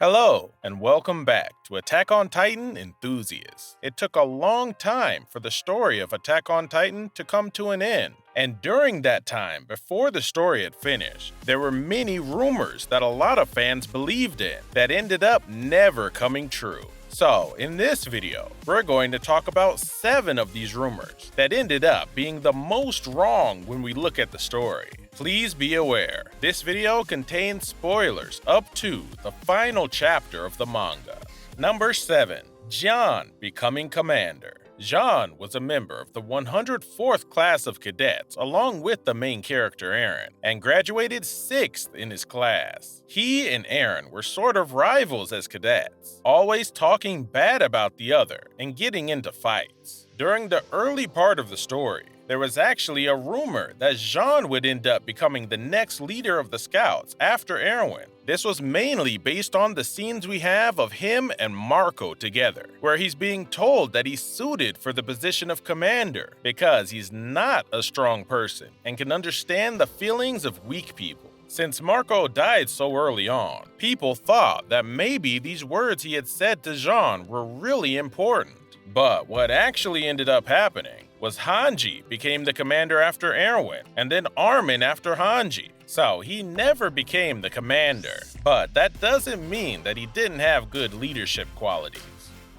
Hello, and welcome back to Attack on Titan enthusiasts. It took a long time for the story of Attack on Titan to come to an end, and during that time, before the story had finished, there were many rumors that a lot of fans believed in that ended up never coming true. So, in this video, we're going to talk about 7 of these rumors that ended up being the most wrong when we look at the story. Please be aware, this video contains spoilers up to the final chapter of the manga. Number 7. Jean becoming commander. Jean was a member of the 104th class of cadets along with the main character Eren, and graduated 6th in his class. He and Eren were sort of rivals as cadets, always talking bad about the other and getting into fights. During the early part of the story, there was actually a rumor that Jean would end up becoming the next leader of the scouts after Erwin. This was mainly based on the scenes we have of him and Marco together, where he's being told that he's suited for the position of commander because he's not a strong person and can understand the feelings of weak people. Since Marco died so early on, people thought that maybe these words he had said to Jean were really important. But what actually ended up happening was Hanji became the commander after Erwin, and then Armin after Hanji. So he never became the commander, but that doesn't mean that he didn't have good leadership qualities.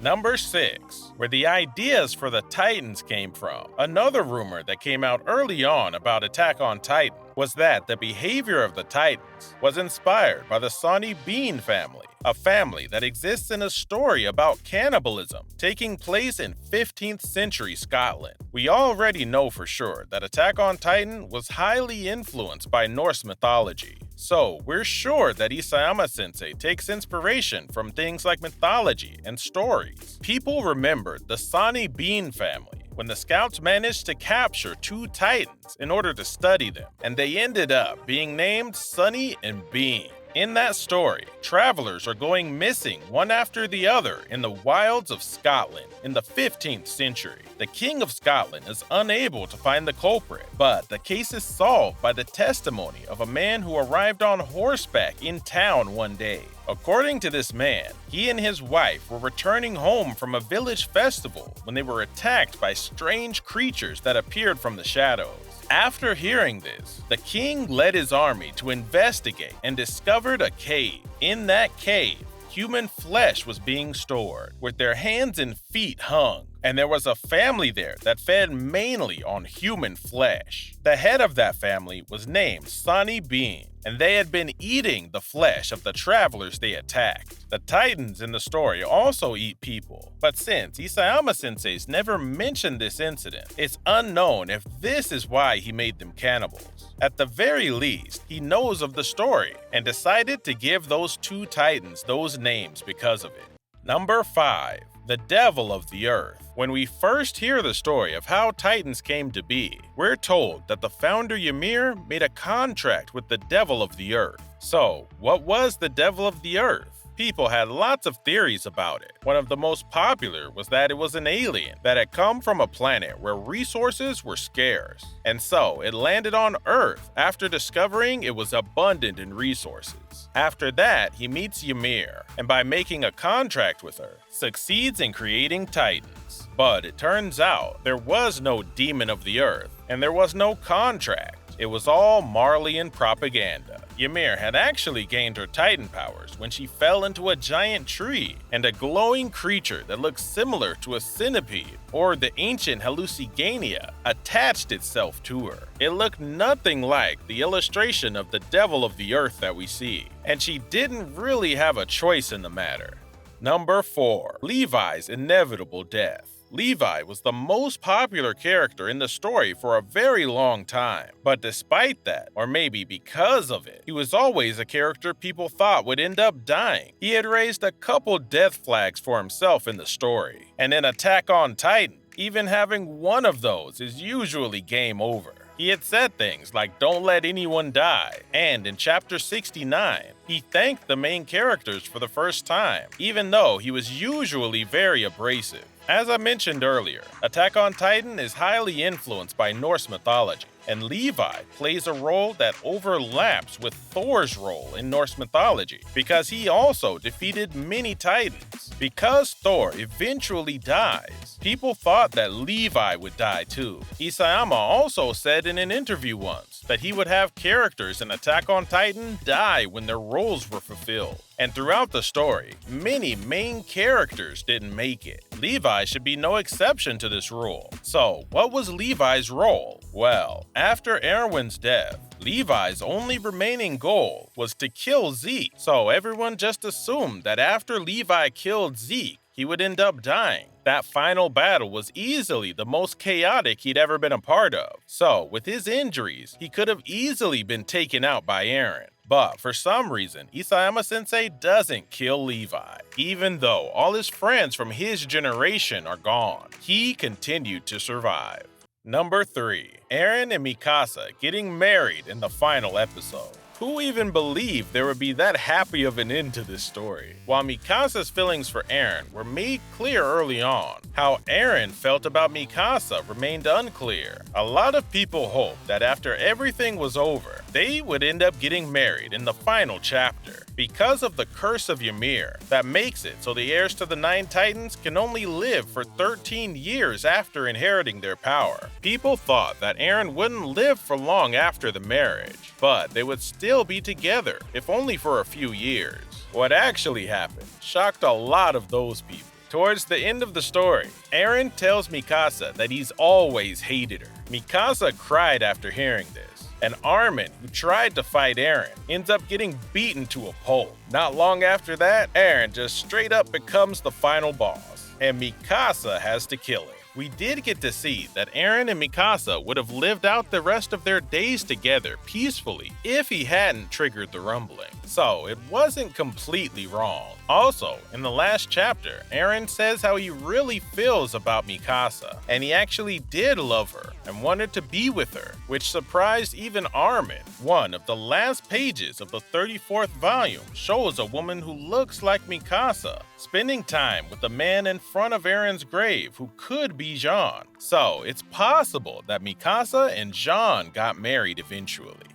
Number 6, where the ideas for the Titans came from. Another rumor that came out early on about Attack on Titan was that the behavior of the Titans was inspired by the Sonny Bean family, a family that exists in a story about cannibalism taking place in 15th century Scotland. We already know for sure that Attack on Titan was highly influenced by Norse mythology. So, we're sure that Isayama-sensei takes inspiration from things like mythology and stories. People remembered the Sonny Bean family when the scouts managed to capture 2 titans in order to study them, and they ended up being named Sonny and Bean. In that story, travelers are going missing one after the other in the wilds of Scotland in the 15th century. The King of Scotland is unable to find the culprit, but the case is solved by the testimony of a man who arrived on horseback in town one day. According to this man, he and his wife were returning home from a village festival when they were attacked by strange creatures that appeared from the shadows. After hearing this, the king led his army to investigate and discovered a cave. In that cave, human flesh was being stored, with their hands and feet hung, and there was a family there that fed mainly on human flesh. The head of that family was named Sonny Bean, and they had been eating the flesh of the travelers they attacked. The Titans in the story also eat people, but since Isayama-sensei's never mentioned this incident, it's unknown if this is why he made them cannibals. At the very least, he knows of the story and decided to give those 2 Titans those names because of it. Number 5. The Devil of the Earth. When we first hear the story of how Titans came to be, we're told that the founder Ymir made a contract with the Devil of the Earth. So, what was the Devil of the Earth? People had lots of theories about it. One of the most popular was that it was an alien that had come from a planet where resources were scarce, and so it landed on Earth after discovering it was abundant in resources. After that, he meets Ymir, and by making a contract with her, succeeds in creating Titans. But it turns out there was no demon of the earth, and there was no contract. It was all Marleyan propaganda. Ymir had actually gained her Titan powers when she fell into a giant tree, and a glowing creature that looked similar to a centipede or the ancient Hallucigania attached itself to her. It looked nothing like the illustration of the Devil of the Earth that we see, and she didn't really have a choice in the matter. Number 4. Levi's inevitable death. Levi was the most popular character in the story for a very long time, but despite that, or maybe because of it, he was always a character people thought would end up dying. He had raised a couple death flags for himself in the story, and in Attack on Titan, even having one of those is usually game over. He had said things like "don't let anyone die," and in chapter 69, he thanked the main characters for the first time, even though he was usually very abrasive. As I mentioned earlier, Attack on Titan is highly influenced by Norse mythology, and Levi plays a role that overlaps with Thor's role in Norse mythology, because he also defeated many titans. Because Thor eventually dies, people thought that Levi would die too. Isayama also said in an interview once that he would have characters in Attack on Titan die when their roles were fulfilled. And throughout the story, many main characters didn't make it. Levi should be no exception to this rule. So, what was Levi's role? Well, after Erwin's death, Levi's only remaining goal was to kill Zeke. So everyone just assumed that after Levi killed Zeke, he would end up dying. That final battle was easily the most chaotic he'd ever been a part of. So, with his injuries, he could have easily been taken out by Eren. But for some reason, Isayama-sensei doesn't kill Levi. Even though all his friends from his generation are gone, he continued to survive. Number 3. Eren and Mikasa getting married in the final episode. Who even believed there would be that happy of an end to this story? While Mikasa's feelings for Eren were made clear early on, how Eren felt about Mikasa remained unclear. A lot of people hoped that after everything was over, they would end up getting married in the final chapter. Because of the curse of Ymir, that makes it so the heirs to the 9 Titans can only live for 13 years after inheriting their power. People thought that Eren wouldn't live for long after the marriage, but they would still be together, if only for a few years. What actually happened shocked a lot of those people. Towards the end of the story, Eren tells Mikasa that he's always hated her. Mikasa cried after hearing this. And Armin, who tried to fight Eren, ends up getting beaten to a pulp. Not long after that, Eren just straight up becomes the final boss, and Mikasa has to kill him. We did get to see that Eren and Mikasa would have lived out the rest of their days together peacefully if he hadn't triggered the rumbling. So it wasn't completely wrong. Also, in the last chapter, Eren says how he really feels about Mikasa, and he actually did love her and wanted to be with her, which surprised even Armin. One of the last pages of the 34th volume shows a woman who looks like Mikasa, spending time with the man in front of Eren's grave who could be Jean. So it's possible that Mikasa and Jean got married eventually.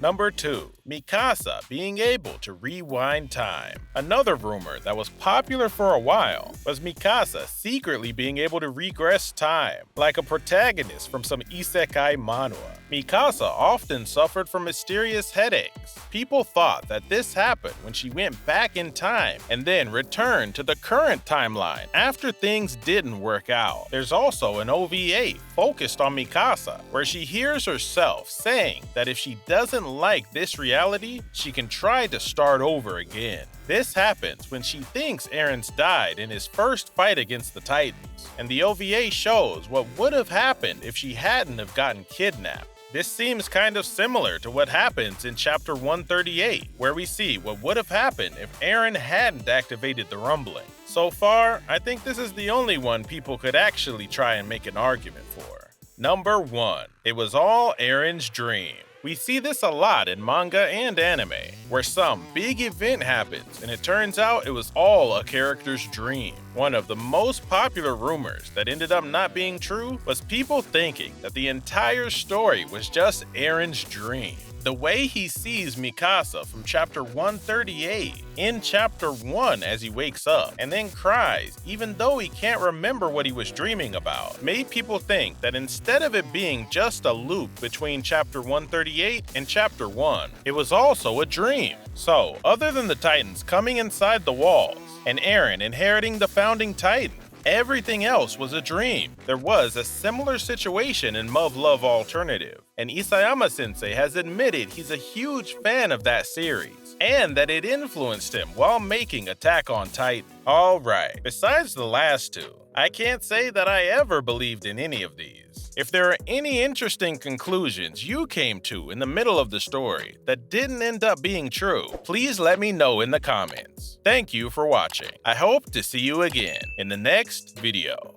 Number 2. Mikasa being able to rewind time. Another rumor that was popular for a while was Mikasa secretly being able to regress time, like a protagonist from some isekai manhwa. Mikasa often suffered from mysterious headaches. People thought that this happened when she went back in time and then returned to the current timeline after things didn't work out. There's also an OVA focused on Mikasa, where she hears herself saying that if she doesn't like this reality, she can try to start over again. This happens when she thinks Eren's died in his first fight against the Titans, and the OVA shows what would have happened if she hadn't have gotten kidnapped. This seems kind of similar to what happens in chapter 138, where we see what would have happened if Eren hadn't activated the rumbling. So far, I think this is the only one people could actually try and make an argument for. Number 1. It was all Eren's dream. We see this a lot in manga and anime, where some big event happens and it turns out it was all a character's dream. One of the most popular rumors that ended up not being true was people thinking that the entire story was just Eren's dream. The way he sees Mikasa from chapter 138 in chapter 1 as he wakes up and then cries even though he can't remember what he was dreaming about made people think that instead of it being just a loop between chapter 138 and chapter 1, it was also a dream. So, other than the Titans coming inside the walls and Eren inheriting the founding Titan, everything else was a dream. There was a similar situation in Love Alternative, and Isayama-sensei has admitted he's a huge fan of that series, and that it influenced him while making Attack on Titan. Alright, besides the last two, I can't say that I ever believed in any of these. If there are any interesting conclusions you came to in the middle of the story that didn't end up being true, please let me know in the comments. Thank you for watching. I hope to see you again in the next video.